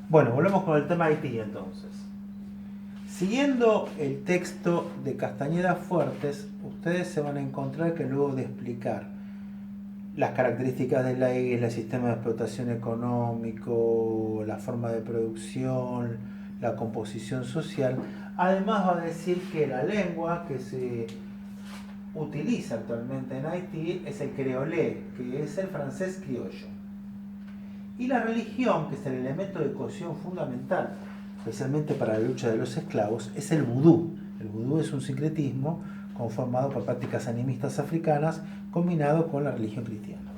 Bueno, volvemos con el tema Haití entonces. Siguiendo el texto de Castañeda Fuertes, ustedes se van a encontrar que luego de explicar las características de la isla, el sistema de explotación económico, la forma de producción, la composición social, además va a decir que la lengua que se utiliza actualmente en Haití es el creolé, que es el francés criollo. Y la religión, que es el elemento de cohesión fundamental, especialmente para la lucha de los esclavos, es el vudú. El vudú es un sincretismo conformado por prácticas animistas africanas combinado con la religión cristiana,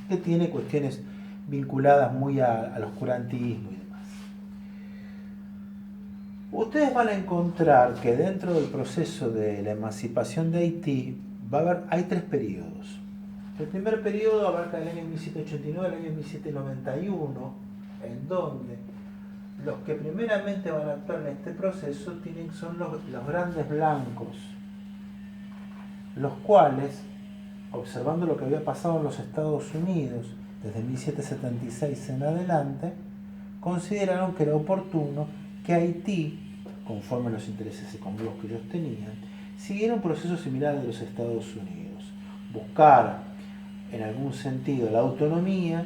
que tiene cuestiones vinculadas muy al oscurantismo y demás. Ustedes van a encontrar que dentro del proceso de la emancipación de Haití hay tres periodos. El primer periodo abarca el año 1789 al año 1791, en donde los que primeramente van a actuar en este proceso son los grandes blancos, los cuales, observando lo que había pasado en los Estados Unidos desde 1776 en adelante, consideraron que era oportuno que Haití, conforme a los intereses económicos que ellos tenían, siguiera un proceso similar al de los Estados Unidos. Buscar, en algún sentido, la autonomía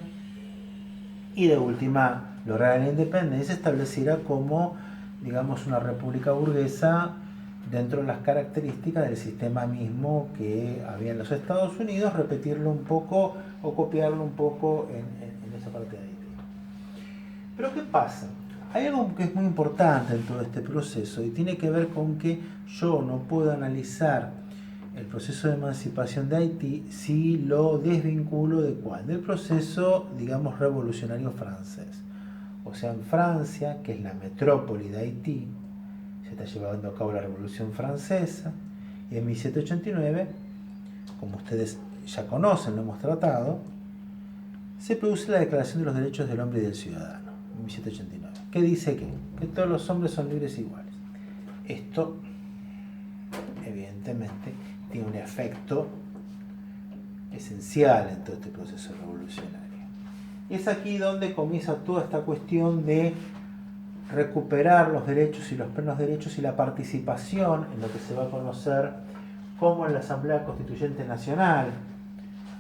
y de última lograr la independencia, estableciera como, digamos, una república burguesa dentro de las características del sistema mismo que había en los Estados Unidos, repetirlo un poco o copiarlo un poco en esa parte de Haití. Pero ¿qué pasa? Hay algo que es muy importante en todo este proceso y tiene que ver con que yo no puedo analizar el proceso de emancipación de Haití si lo desvinculo de cuál, del proceso, digamos, revolucionario francés. O sea, en Francia, que es la metrópoli de Haití, se está llevando a cabo la Revolución Francesa, y en 1789, como ustedes ya conocen, lo hemos tratado, se produce la Declaración de los Derechos del Hombre y del Ciudadano, en 1789, que dice que todos los hombres son libres e iguales. Esto, evidentemente, tiene un efecto esencial en todo este proceso revolucionario. Y es aquí donde comienza toda esta cuestión de recuperar los derechos y los plenos derechos y la participación en lo que se va a conocer como en la Asamblea Constituyente Nacional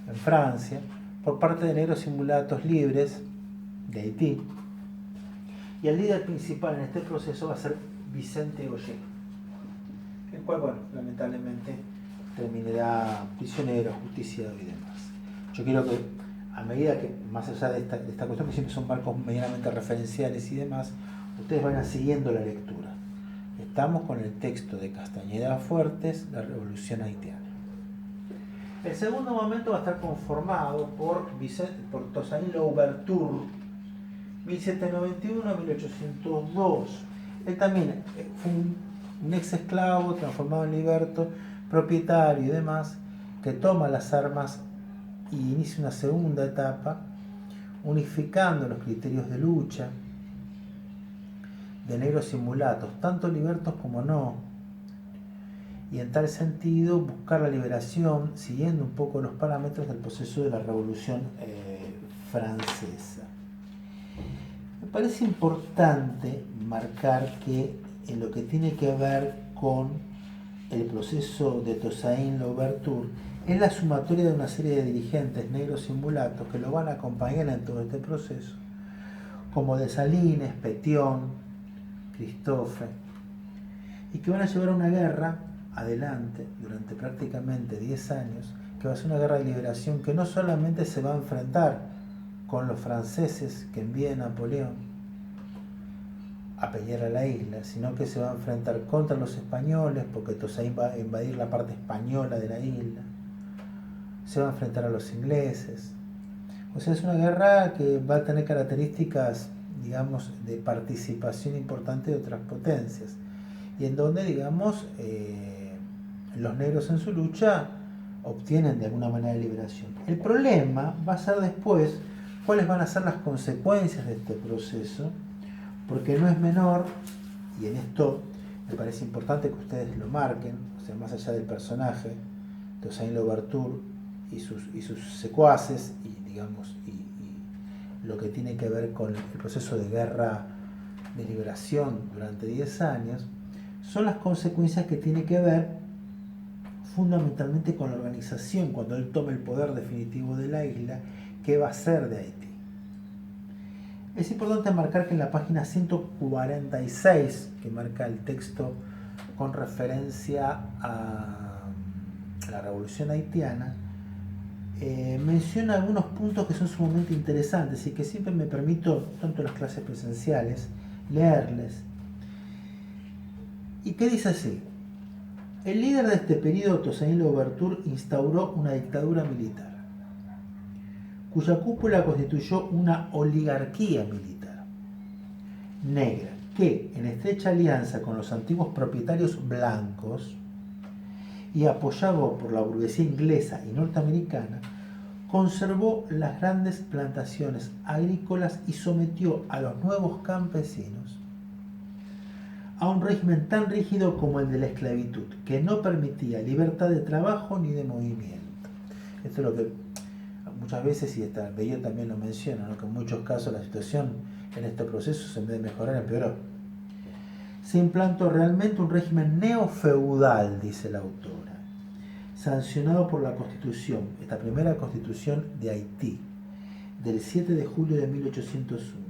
en Francia, por parte de negros y mulatos libres de Haití. Y el líder principal en este proceso va a ser Vicente Ollé, el cual, bueno, lamentablemente terminará prisionero, justiciado y demás. Yo quiero que, a medida que, más allá de esta cuestión, que siempre son marcos medianamente referenciales y demás, ustedes vayan siguiendo la lectura. Estamos con el texto de Castañeda Fuertes, La Revolución Haitiana. El segundo momento va a estar conformado por Toussaint Louverture, 1791-1802. Él también fue un ex esclavo transformado en liberto, propietario y demás, que toma las armas y inicia una segunda etapa, unificando los criterios de lucha de negros y mulatos, tanto libertos como no, y en tal sentido buscar la liberación siguiendo un poco los parámetros del proceso de la Revolución Francesa. Me parece importante marcar que en lo que tiene que ver con el proceso de Toussaint Louverture es la sumatoria de una serie de dirigentes negros y mulatos que lo van a acompañar en todo este proceso, como Dessalines, Pétion, Christophe, y que van a llevar una guerra adelante durante prácticamente 10 años, que va a ser una guerra de liberación que no solamente se va a enfrentar con los franceses que envíe Napoleón a pelear a la isla, sino que se va a enfrentar contra los españoles, porque Toussaint va a invadir la parte española de la isla, se va a enfrentar a los ingleses. O sea, es una guerra que va a tener características, digamos, de participación importante de otras potencias, y en donde, digamos, los negros en su lucha obtienen de alguna manera liberación. El problema va a ser después cuáles van a ser las consecuencias de este proceso, porque no es menor, y en esto me parece importante que ustedes lo marquen, o sea, más allá del personaje, Toussaint Louverture y sus secuaces, y digamos, y lo que tiene que ver con el proceso de guerra de liberación durante 10 años, son las consecuencias que tiene que ver fundamentalmente con la organización, cuando él tome el poder definitivo de la isla, qué va a ser de Haití. Es importante marcar que en la página 146, que marca el texto con referencia a la revolución haitiana, menciona algunos puntos que son sumamente interesantes y que siempre me permito, tanto en las clases presenciales, leerles. ¿Y qué dice así? El líder de este periodo, Toussaint Louverture, instauró una dictadura militar, cuya cúpula constituyó una oligarquía militar negra, que, en estrecha alianza con los antiguos propietarios blancos y apoyado por la burguesía inglesa y norteamericana, conservó las grandes plantaciones agrícolas y sometió a los nuevos campesinos a un régimen tan rígido como el de la esclavitud, que no permitía libertad de trabajo ni de movimiento. Esto es lo que muchas veces, y Bello también lo menciona, ¿no? Que en muchos casos la situación en estos procesos, en vez de mejorar, empeoró. Se implantó realmente un régimen neofeudal, dice la autora, sancionado por la Constitución, esta primera Constitución de Haití, del 7 de julio de 1801,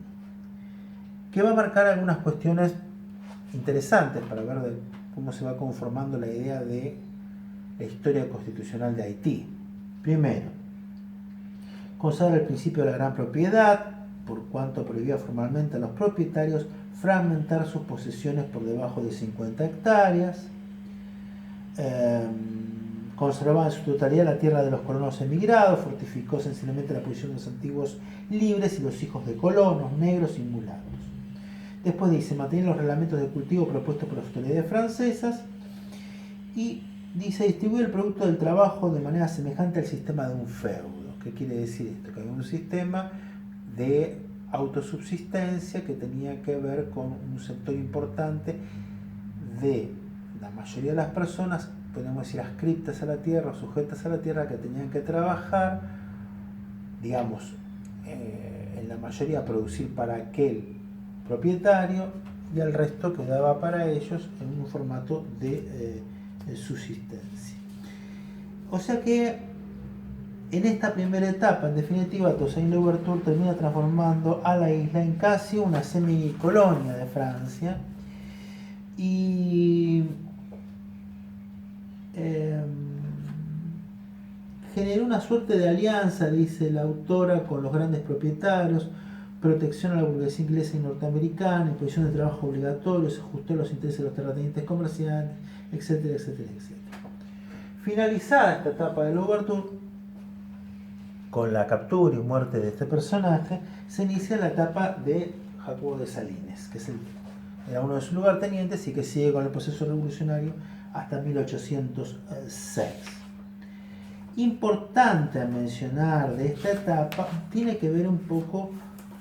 que va a marcar algunas cuestiones interesantes para ver cómo se va conformando la idea de la historia constitucional de Haití. Primero, consagra el principio de la gran propiedad, por cuanto prohibía formalmente a los propietarios fragmentar sus posesiones por debajo de 50 hectáreas. Conservaba en su totalidad la tierra de los colonos emigrados, fortificó sencillamente la posición de los antiguos libres y los hijos de colonos, negros y mulatos. Después dice, mantener los reglamentos de cultivo propuestos por las autoridades francesas y dice, distribuir el producto del trabajo de manera semejante al sistema de un feudo. ¿Qué quiere decir esto? Que había un sistema de autosubsistencia que tenía que ver con un sector importante de la mayoría de las personas, podemos decir, adscriptas a la tierra, sujetas a la tierra, que tenían que trabajar, digamos, en la mayoría a producir para aquel propietario, y el resto quedaba para ellos en un formato de subsistencia. O sea que en esta primera etapa, en definitiva, Toussaint Louverture termina transformando a la isla en casi una semicolonia de Francia y generó una suerte de alianza, dice la autora, con los grandes propietarios, protección a la burguesía inglesa y norteamericana, imposición de trabajo obligatorio, se ajustó a los intereses de los terratenientes comerciantes, etcétera, etcétera, etcétera. Finalizada esta etapa de Louverture, con la captura y muerte de este personaje, se inicia la etapa de Jacobo de Salines, que era uno de sus lugartenientes y que sigue con el proceso revolucionario hasta 1806. Importante a mencionar de esta etapa tiene que ver un poco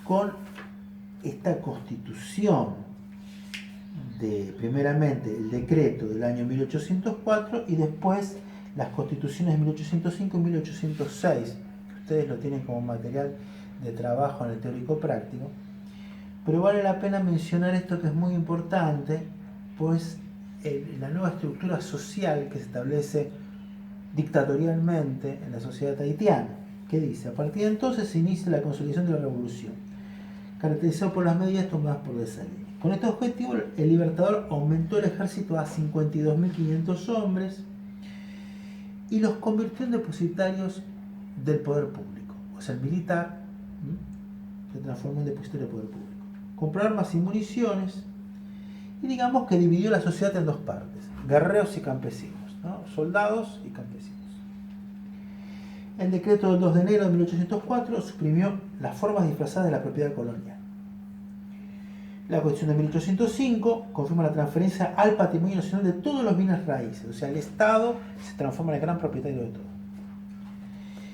con esta constitución de, primeramente, el decreto del año 1804 y después las constituciones de 1805 y 1806. Ustedes lo tienen como material de trabajo en el teórico práctico, pero vale la pena mencionar esto que es muy importante, pues la nueva estructura social que se establece dictatorialmente en la sociedad haitiana, que dice, a partir de entonces se inicia la consolidación de la revolución, caracterizado por las medidas tomadas por de Salines. Con este objetivo, el Libertador aumentó el ejército a 52.500 hombres y los convirtió en depositarios del poder público. O sea, el militar se transformó en depositario del poder público. Compró armas y municiones y digamos que dividió la sociedad en dos partes, guerreros y campesinos, ¿no? Soldados y campesinos. El decreto del 2 de enero de 1804 suprimió las formas disfrazadas de la propiedad colonial. La Constitución de 1805 confirma la transferencia al patrimonio nacional de todos los bienes raíces, o sea, el Estado se transforma en el gran propietario de todo.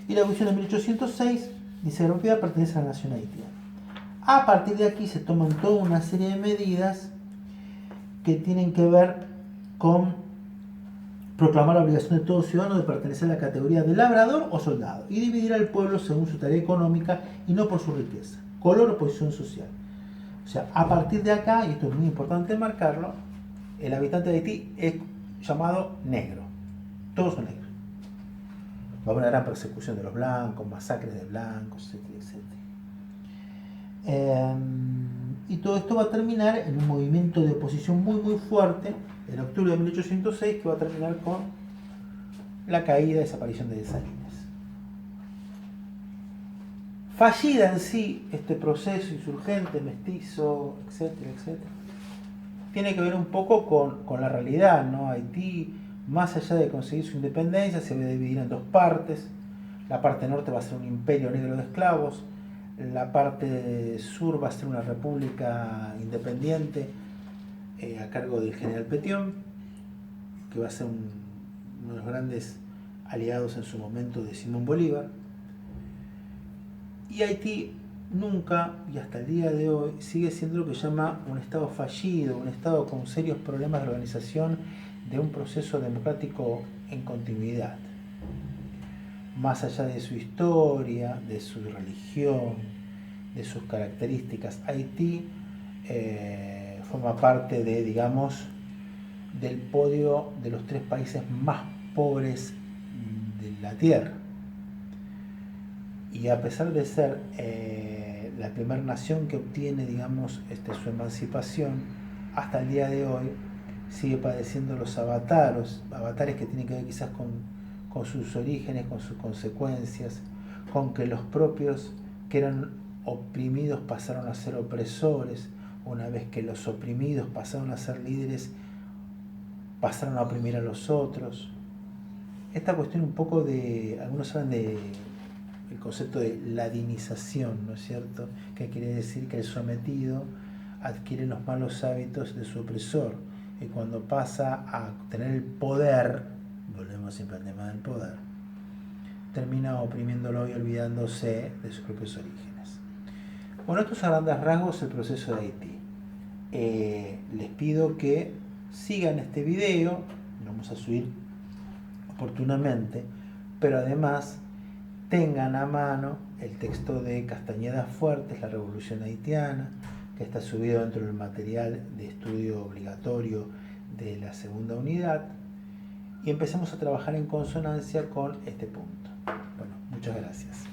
Y la Constitución de 1806 dice que la propiedad pertenece a la nación haitiana. A partir de aquí se toman toda una serie de medidas que tienen que ver con proclamar la obligación de todo ciudadano de pertenecer a la categoría de labrador o soldado y dividir al pueblo según su tarea económica y no por su riqueza, color o posición social. O O sea, a partir de acá, y esto es muy importante marcarlo, el habitante de Haití es llamado negro. Todos son negros. Va a haber una gran persecución de los blancos, masacres de blancos, etcétera, etcétera. Y todo esto va a terminar en un movimiento de oposición muy muy fuerte en octubre de 1806 que va a terminar con la caída y desaparición de Dessalines. Fallida en sí este proceso insurgente, mestizo, etcétera, etcétera, tiene que ver un poco con la realidad, ¿no? Haití, más allá de conseguir su independencia, se va a dividir en dos partes. La parte norte va a ser un imperio negro de esclavos, la parte sur va a ser una república independiente a cargo del general Petion, que va a ser uno de los grandes aliados en su momento de Simón Bolívar. Y Haití nunca, y hasta el día de hoy, sigue siendo lo que llama un Estado fallido, un Estado con serios problemas de organización de un proceso democrático en continuidad. Más allá de su historia, de su religión, de sus características, Haití forma parte de, digamos, del podio de los 3 países más pobres de la Tierra. Y a pesar de ser la primera nación que obtiene, digamos, su emancipación, hasta el día de hoy sigue padeciendo los avatares que tienen que ver quizás con sus orígenes, con sus consecuencias, con que los propios que eran oprimidos pasaron a ser opresores, una vez que los oprimidos pasaron a ser líderes, pasaron a oprimir a los otros. Esta cuestión un poco de, algunos hablan de el concepto de ladinización, ¿no es cierto? Que quiere decir que el sometido adquiere los malos hábitos de su opresor y cuando pasa a tener el poder, volvemos siempre al tema del poder, termina oprimiéndolo y olvidándose de sus propios orígenes. Bueno, esto es a grandes rasgos el proceso de Haití. Les pido que sigan este video, lo vamos a subir oportunamente, pero además tengan a mano el texto de Castañeda Fuertes, La Revolución Haitiana, que está subido dentro del material de estudio obligatorio de la segunda unidad, y empecemos a trabajar en consonancia con este punto. Bueno, muchas gracias.